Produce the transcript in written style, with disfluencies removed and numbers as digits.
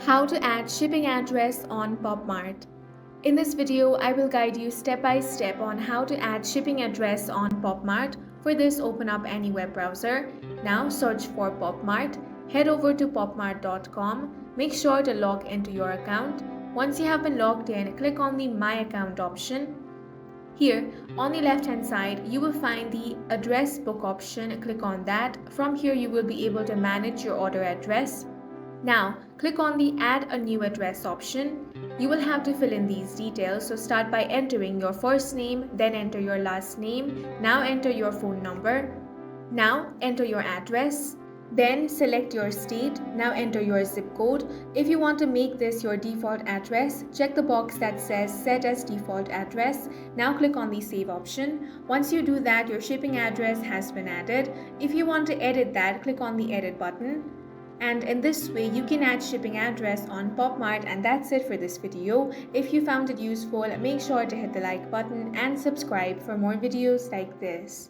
How to add shipping address on Pop Mart. In this video, I will guide you step by step on how to add shipping address on Pop Mart. For this, open up any web browser. Now search for Pop Mart. Head over to popmart.com. Make sure to log into your account. Once you have been logged in, click on the My Account option. Here, on the left hand side, you will find the address book option. Click on that. From here, you will be able to manage your order address. Now, click on the Add a New Address option. You will have to fill in these details, so start by entering your first name, then enter your last name. Now enter your phone number. Now enter your address. Then select your state. Now enter your zip code. If you want to make this your default address, check the box that says Set as Default Address. Now click on the Save option. Once you do that, your shipping address has been added. If you want to edit that, click on the Edit button. And in this way, you can add shipping address on Pop Mart. And that's it for this video. If you found it useful, make sure to hit the like button and subscribe for more videos like this.